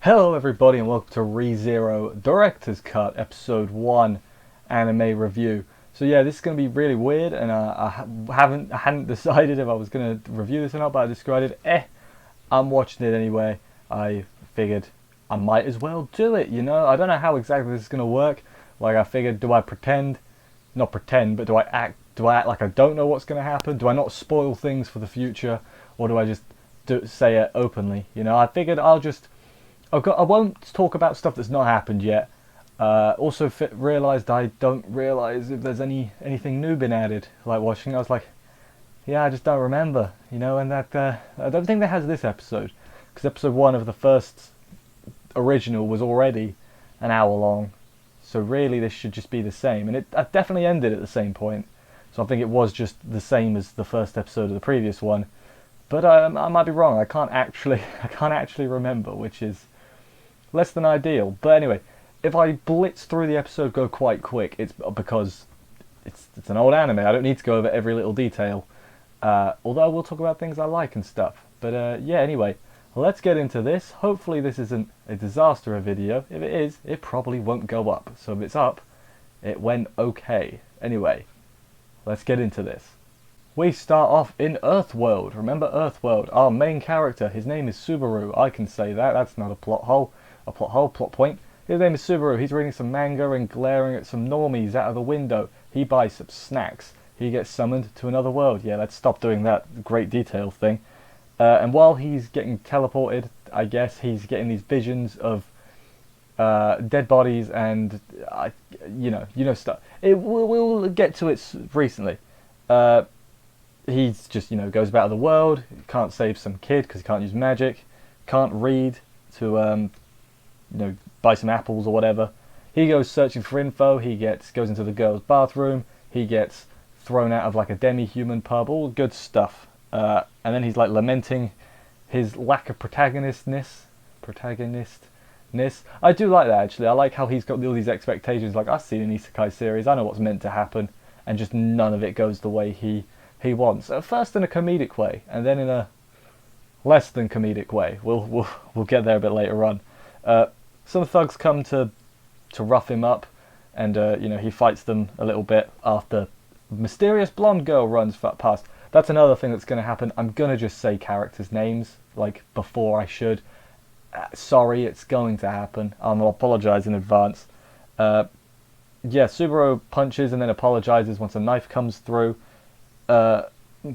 Hello everybody and welcome to ReZero Director's Cut Episode 1 Anime Review. So yeah, this is going to be really weird and I hadn't decided if I was going to review this or not, but I decided, I'm watching it anyway. I figured I might as well do it, you know? I don't know how exactly this is going to work. Like I figured, do I pretend, not pretend, but do I act like I don't know what's going to happen? Do I not spoil things for the future? Or do I just say it openly? You know, I figured I won't talk about stuff that's not happened yet. Also realised I don't realise if there's anything new been added. Like watching, I was like, yeah, I just don't remember, you know. And that I don't think that has this episode, because episode 1 of the first original was already an hour long. So really, this should just be the same, and I definitely ended at the same point. So I think it was just the same as the first episode of the previous one. But I might be wrong. I can't actually remember, which is less than ideal. But anyway, if I blitz through the episode, go quite quick, it's because it's an old anime. I don't need to go over every little detail. Although I will talk about things I like and stuff. But yeah, anyway, let's get into this. Hopefully this isn't a disaster of video. If it is, it probably won't go up. So if it's up, it went okay. Anyway, let's get into this. We start off in Earthworld. Remember Earthworld? Our main character, his name is Subaru. I can say that. That's not a plot hole. Plot point. His name is Subaru. He's reading some manga and glaring at some normies out of the window. He buys some snacks. He gets summoned to another world. Yeah, let's stop doing that great detail thing. And while he's getting teleported, I guess he's getting these visions of dead bodies and you know stuff. We'll get to it recently. He's just, goes about the world, can't save some kid because he can't use magic, can't read to buy some apples or whatever. He goes searching for info. He goes into the girl's bathroom. He gets thrown out of like a demi-human pub. All good stuff. And then he's like lamenting his lack of protagonistness. I do like that actually. I like how he's got all these expectations. Like, I've seen an isekai series. I know what's meant to happen, and just none of it goes the way he wants. At first in a comedic way, and then in a less than comedic way. We'll get there a bit later on. Some thugs come to rough him up, and he fights them a little bit after mysterious blonde girl runs past. That's another thing that's going to happen. I'm going to just say characters' names like before I should. Sorry, it's going to happen. I'll apologise in advance. Yeah, Subaru punches and then apologises once a knife comes through.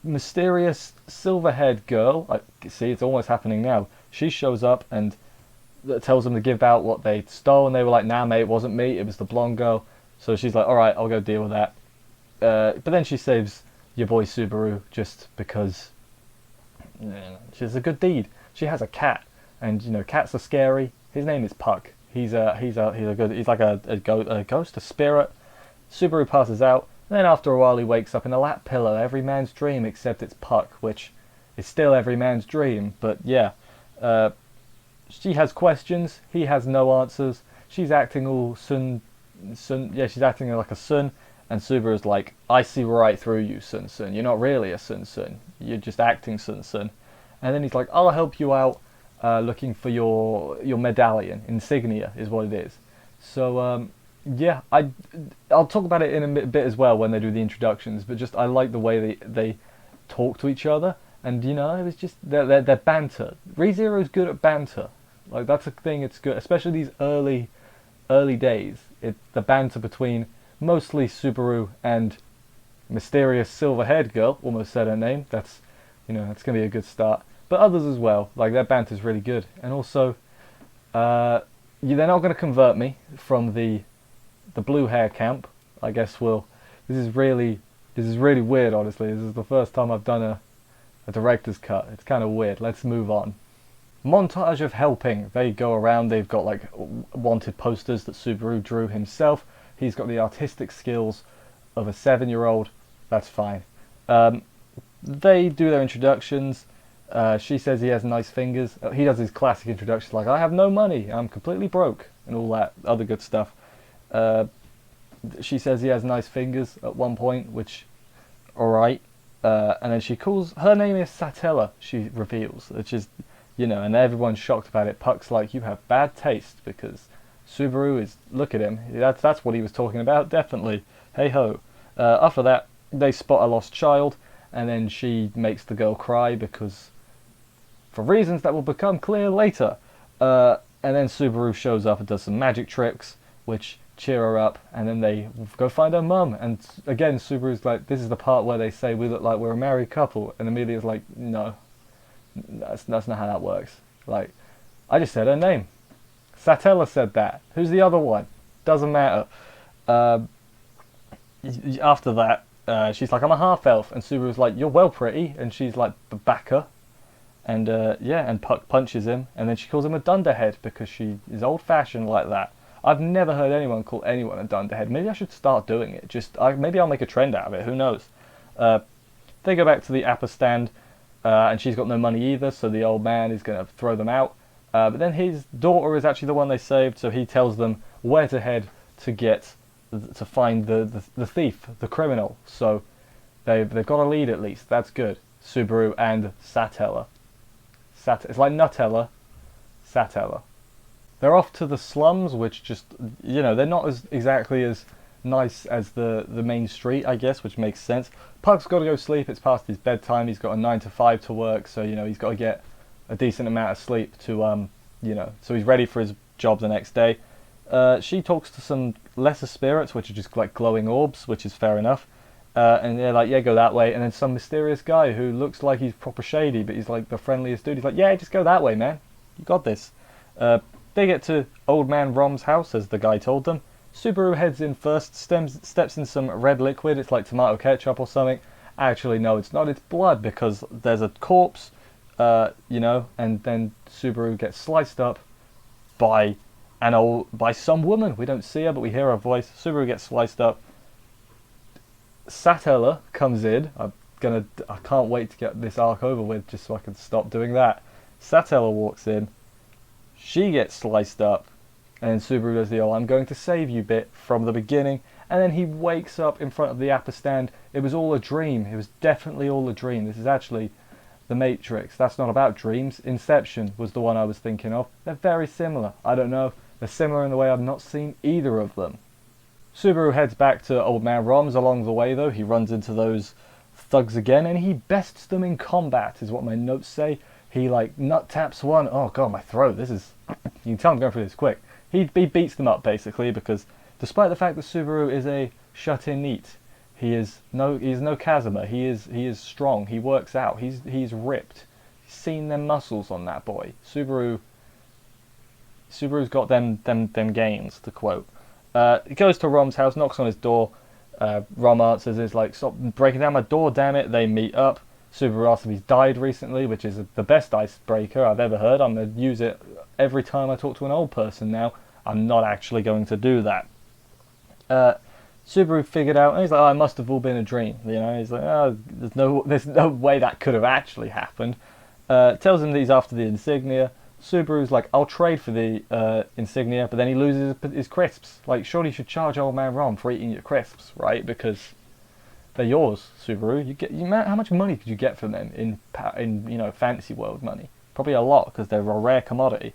Mysterious silver-haired girl, see, it's almost happening now. She shows up and tells them to give out what they stole, and they were like, nah mate, it wasn't me, it was the blonde girl. So she's like, alright, I'll go deal with that. But then she saves your boy Subaru just because she's a good deed. She has a cat, and cats are scary. His name is Puck. He's like a ghost, a spirit. Subaru passes out. Then after a while he wakes up in a lap pillow, every man's dream except it's Puck, which is still every man's dream. But yeah, she has questions, he has no answers. She's acting all she's acting like a Sun, and Subaru's like, I see right through you, Sun. You're not really a Sun. You're just acting Sun. And then he's like, I'll help you out looking for your medallion. Insignia is what it is. So yeah, I'll talk about it in a bit as well when they do the introductions, but just I like the way they talk to each other, and it was just their banter. ReZero's good at banter. Like, that's a thing it's good, especially these early days. The banter between mostly Subaru and mysterious silver-haired girl, almost said her name. That's that's gonna be a good start. But others as well, like their banter's really good, and also they're not gonna convert me from the blue hair camp. I guess this is really weird, honestly. This is the first time I've done a director's cut. It's kind of weird. Let's move on. Montage of helping. They go around, they've got like wanted posters that Subaru drew himself. He's got the artistic skills of a 7-year-old. That's fine. They do their introductions. She says he has nice fingers. He does his classic introductions like, I have no money, I'm completely broke, and all that other good stuff. She says he has nice fingers at one point, which, alright. And then her name is Satella, she reveals, which is and everyone's shocked about it. Puck's like, you have bad taste because Subaru is, look at him. That's what he was talking about, definitely. Hey ho. After that, they spot a lost child, and then she makes the girl cry because, for reasons that will become clear later. And then Subaru shows up and does some magic tricks, which cheer her up, and then they go find her mum. And again, Subaru's like, this is the part where they say we look like we're a married couple, and Amelia's like, no, that's not how that works. Like, I just said her name. Satella said that. Who's the other one? Doesn't matter. After that, she's like, I'm a half elf, and Subaru's like, you're well pretty, and she's like, back her. And and Puck punches him, and then she calls him a dunderhead because she is old-fashioned like that. I've never heard anyone call anyone a dunderhead. Maybe I should start doing it. Maybe I'll make a trend out of it. Who knows? They go back to the Appa stand, and she's got no money either, so the old man is going to throw them out. But then his daughter is actually the one they saved, so he tells them where to head to find the thief, the criminal. So they've got a lead at least. That's good. Subaru and Satella. It's like Nutella, Satella. They're off to the slums, which just, they're not exactly as nice as the main street, I guess, which makes sense. Puck's got to go sleep. It's past his bedtime. He's got a 9 to 5 to work, so, he's got to get a decent amount of sleep to, so he's ready for his job the next day. She talks to some lesser spirits, which are just like glowing orbs, which is fair enough. And they're like, yeah, go that way. And then some mysterious guy who looks like he's proper shady, but he's like the friendliest dude. He's like, yeah, just go that way, man. You got this. They get to Old Man Rom's house, as the guy told them. Subaru heads in first, steps in some red liquid. It's like tomato ketchup or something. Actually, no, it's not. It's blood because there's a corpse, and then Subaru gets sliced up by some woman. We don't see her, but we hear her voice. Subaru gets sliced up. Satella comes in. I can't wait to get this arc over with just so I can stop doing that. Satella walks in. She gets sliced up, and then Subaru does the I'm going to save you bit from the beginning, and then he wakes up in front of the Appa stand. It was all a dream. It was definitely all a dream. This is actually The Matrix. That's not about dreams. Inception was the one I was thinking of. They're very similar. I don't know. They're similar in the way I've not seen either of them. Subaru heads back to Old Man Rom's. Along the way, though, he runs into those thugs again, and he bests them in combat, is what my notes say. He, nut taps one. Oh, God, my throat. This is... You can tell I'm going through this quick. He beats them up, basically, because despite the fact that Subaru is a shut-in neat, he's no Kazuma. He is strong. He works out. He's ripped. He's seen them muscles on that boy. Subaru's got them gains, to quote. He goes to Rom's house, knocks on his door. Rom answers, is like, stop breaking down my door, damn it. They meet up. Subaru asks if he's died recently, which is the best icebreaker I've ever heard. I'm going to use it every time I talk to an old person now. I'm not actually going to do that. Subaru figured out, and he's like, I must have all been a dream. He's like, there's no way that could have actually happened. Tells him that he's after the insignia. Subaru's like, I'll trade for the insignia, but then he loses his crisps. Like, surely you should charge Old Man Rom for eating your crisps, right? Because they're yours, Subaru. How much money could you get from them in fantasy world money? Probably a lot, because they're a rare commodity.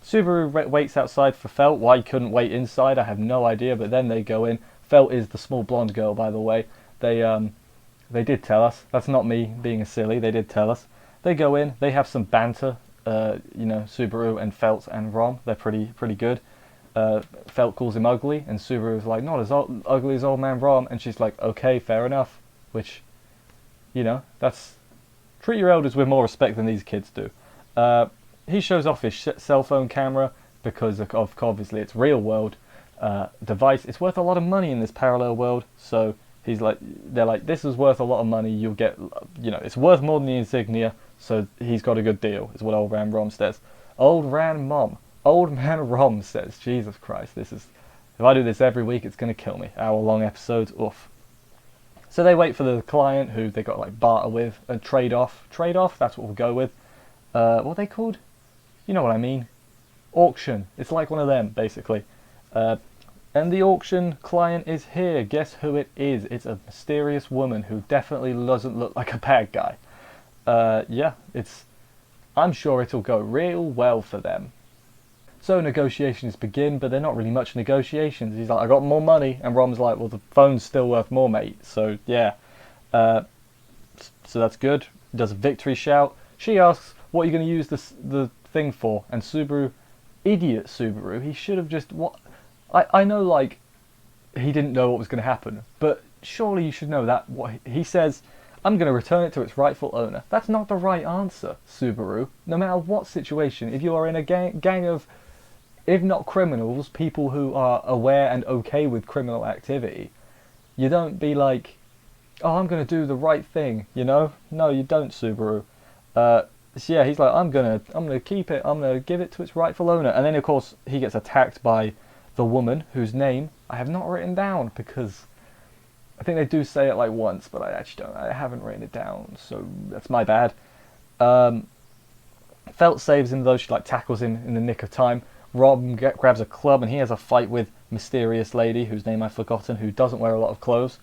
Subaru waits outside for Felt. Why he couldn't wait inside, I have no idea. But then they go in. Felt is the small blonde girl, by the way. They did tell us. That's not me being a silly. They did tell us. They go in. They have some banter. Subaru and Felt and Rom. They're pretty good. Felt calls him ugly, and Subaru's like, not as ugly as Old Man Rom, and she's like, okay, fair enough. Which, that's... Treat your elders with more respect than these kids do. He shows off his cell phone camera, because of obviously it's real world device. It's worth a lot of money in this parallel world, so they're like, this is worth a lot of money, you'll get, it's worth more than the insignia, so he's got a good deal, is what Old Man Rom says. Old Man Rom says, Jesus Christ, if I do this every week, it's going to kill me. Hour-long episodes, oof. So they wait for the client, who they got barter with, and trade off, that's what we'll go with. What are they called? You know what I mean. Auction. It's like one of them, basically. And the auction client is here. Guess who it is? It's a mysterious woman who definitely doesn't look like a bad guy. I'm sure it'll go real well for them. So negotiations begin, but they're not really much negotiations. He's like, I got more money, and Rom's like, well, the phone's still worth more, mate. So yeah, uh, so that's good. Does a victory shout. She asks, what are you going to use the thing for? And Subaru, idiot Subaru, he should have just what. I know, like, he didn't know what was going to happen, but surely you should know that what he says. I'm going to return it to its rightful owner. That's not the right answer, Subaru. No matter what situation, if you are in a gang of, if not criminals, people who are aware and okay with criminal activity, you don't be like, oh, I'm going to do the right thing, you know? No, you don't, Subaru. So yeah, he's like, I'm gonna keep it. I'm gonna give it to its rightful owner. And then of course he gets attacked by the woman whose name I have not written down because I think they do say it like once, but I actually don't. I haven't written it down, so that's my bad. Felt saves him though. She like tackles him in the nick of time. Rob grabs a club and he has a fight with mysterious lady whose name I've forgotten, who doesn't wear a lot of clothes.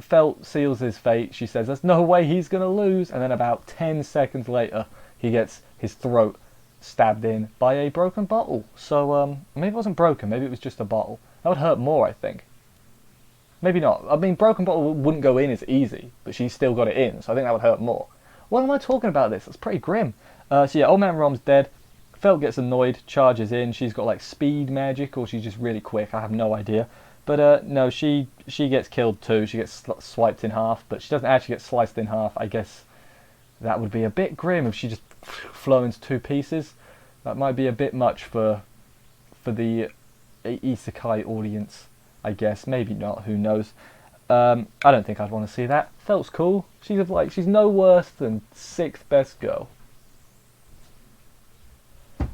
Felt seals his fate. She says, there's no way he's going to lose. And then about 10 seconds later, he gets his throat stabbed in by a broken bottle. So maybe it wasn't broken. Maybe it was just a bottle. That would hurt more, I think. Maybe not. I mean, broken bottle wouldn't go in as easy, but she still got it in. So I think that would hurt more. What am I talking about this? That's pretty grim. So yeah, Old Man Rom's dead. Felt gets annoyed, charges in. She's got like speed magic, or she's just really quick. I have no idea. But no, she gets killed too. She gets swiped in half, but she doesn't actually get sliced in half. I guess that would be a bit grim if she just flew into two pieces. That might be a bit much for the isekai audience, I guess. Maybe not. Who knows? I don't think I'd want to see that. Felt's cool. She's no worse than sixth best girl.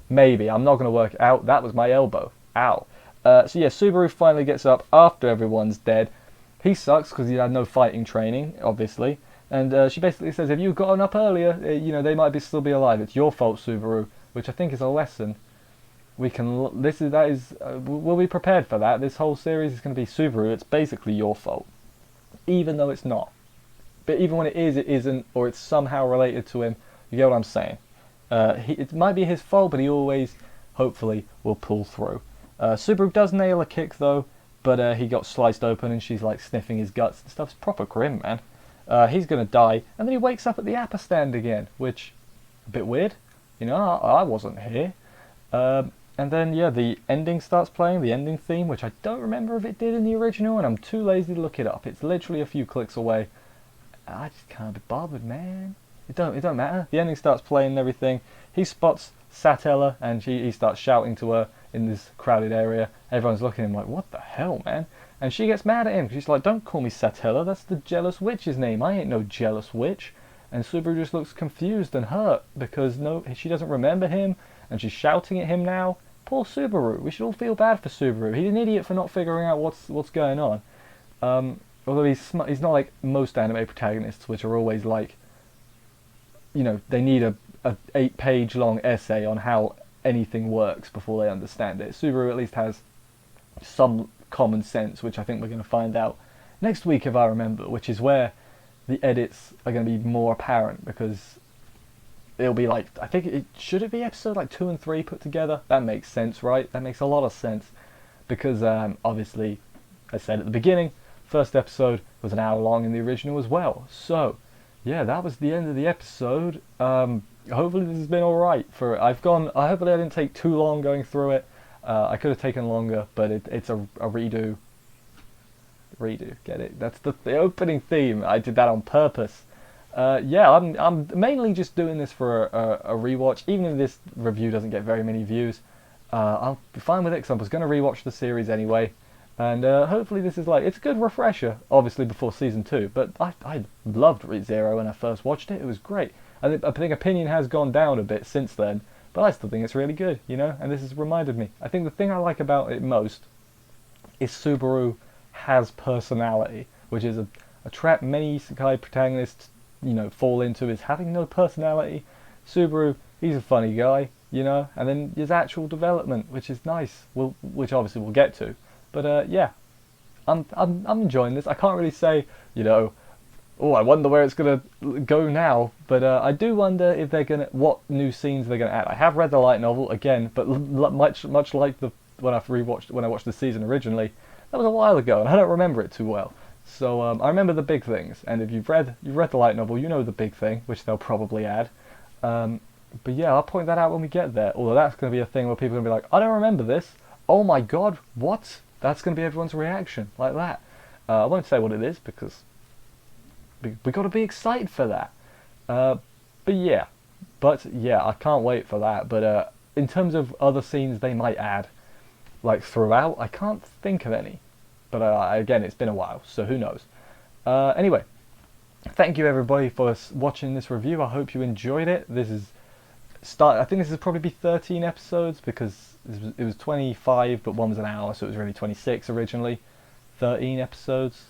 Maybe. I'm not going to work it out. That was my elbow. Ow. So yeah, Subaru finally gets up after everyone's dead. He sucks because he had no fighting training, obviously. And she basically says, if you'd gotten up earlier, they might still be alive. It's your fault, Subaru, which I think is a lesson. We'll be prepared for that. This whole series is going to be Subaru. It's basically your fault, even though it's not. But even when it is, it isn't, or it's somehow related to him. You get what I'm saying? It might be his fault, but he always, hopefully, will pull through. Subaru does nail a kick though, but he got sliced open and she's like sniffing his guts and stuff. It's proper grim, man. He's gonna die, and then he wakes up at the Appa stand again, which a bit weird. I wasn't here. And then yeah, the ending starts playing, the ending theme, which I don't remember if it did in the original, and I'm too lazy to look it up. It's literally a few clicks away. I just can't be bothered, man. It don't matter. The ending starts playing and everything. He spots Satella and he starts shouting to her in this crowded area. Everyone's looking at him like, what the hell, man? And she gets mad at him. She's like, don't call me Satella. That's the jealous witch's name. I ain't no jealous witch. And Subaru just looks confused and hurt because she doesn't remember him, and she's shouting at him now. Poor Subaru. We should all feel bad for Subaru. He's an idiot for not figuring out what's going on. Although he's not like most anime protagonists, which are always like, they need a 8-page long essay on how anything works before they understand it. Subaru at least has some common sense, which I think we're going to find out next week if I remember, which is where the edits are going to be more apparent, because it'll be like, I think should it be episode like 2 and 3 put together? That makes sense, right? That makes a lot of sense, because obviously, I said at the beginning, first episode was an hour long in the original as well. So yeah, that was the end of the episode. Hopefully this has been alright. Hopefully I didn't take too long going through it. I could have taken longer, but it's a redo. Get it? That's the opening theme. I did that on purpose. Yeah, I'm mainly just doing this for a rewatch. Even if this review doesn't get very many views, I'll be fine with it because I was going to rewatch the series anyway. And hopefully this is it's a good refresher, obviously before season 2. But I loved ReZero when I first watched it. It was great. I think opinion has gone down a bit since then, but I still think it's really good, and this has reminded me. I think the thing I like about it most is Subaru has personality, which is a trap many isekai protagonists, fall into, is having no personality. Subaru, he's a funny guy, and then his actual development, which is nice, which obviously we'll get to. But yeah, I'm enjoying this. I can't really say, Oh, I wonder where it's gonna go now. But I do wonder if they're gonna what new scenes they're gonna add. I have read the light novel again, but much like the when I watched the season originally, that was a while ago, and I don't remember it too well. So I remember the big things, and if you've read the light novel, you know the big thing, which they'll probably add. Um, but yeah, I'll point that out when we get there. Although that's going to be a thing where people are going to be like, I don't remember this. Oh my god, what? That's going to be everyone's reaction, like that. I won't say what it is because we got to be excited for that. Uh, but yeah, I can't wait for that. But in terms of other scenes they might add, like throughout, I can't think of any. But again, it's been a while, so who knows. Anyway, thank you everybody for watching this review. I hope you enjoyed it. I think this will probably be 13 episodes because it was 25, but one was an hour, so it was really 26 originally. 13 episodes.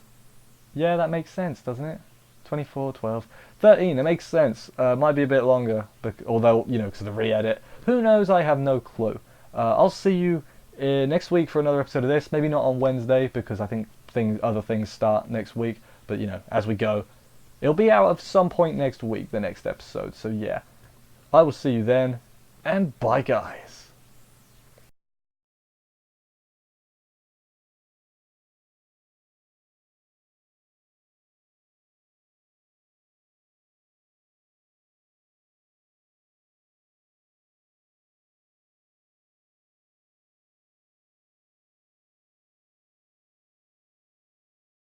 Yeah, that makes sense, doesn't it? 24, 12, 13. It makes sense. Might be a bit longer, but although because of the re-edit. Who knows? I have no clue. I'll see you next week for another episode of this. Maybe not on Wednesday because I think other things start next week. But as we go, it'll be out at some point next week, the next episode. So yeah, I will see you then, and bye guys.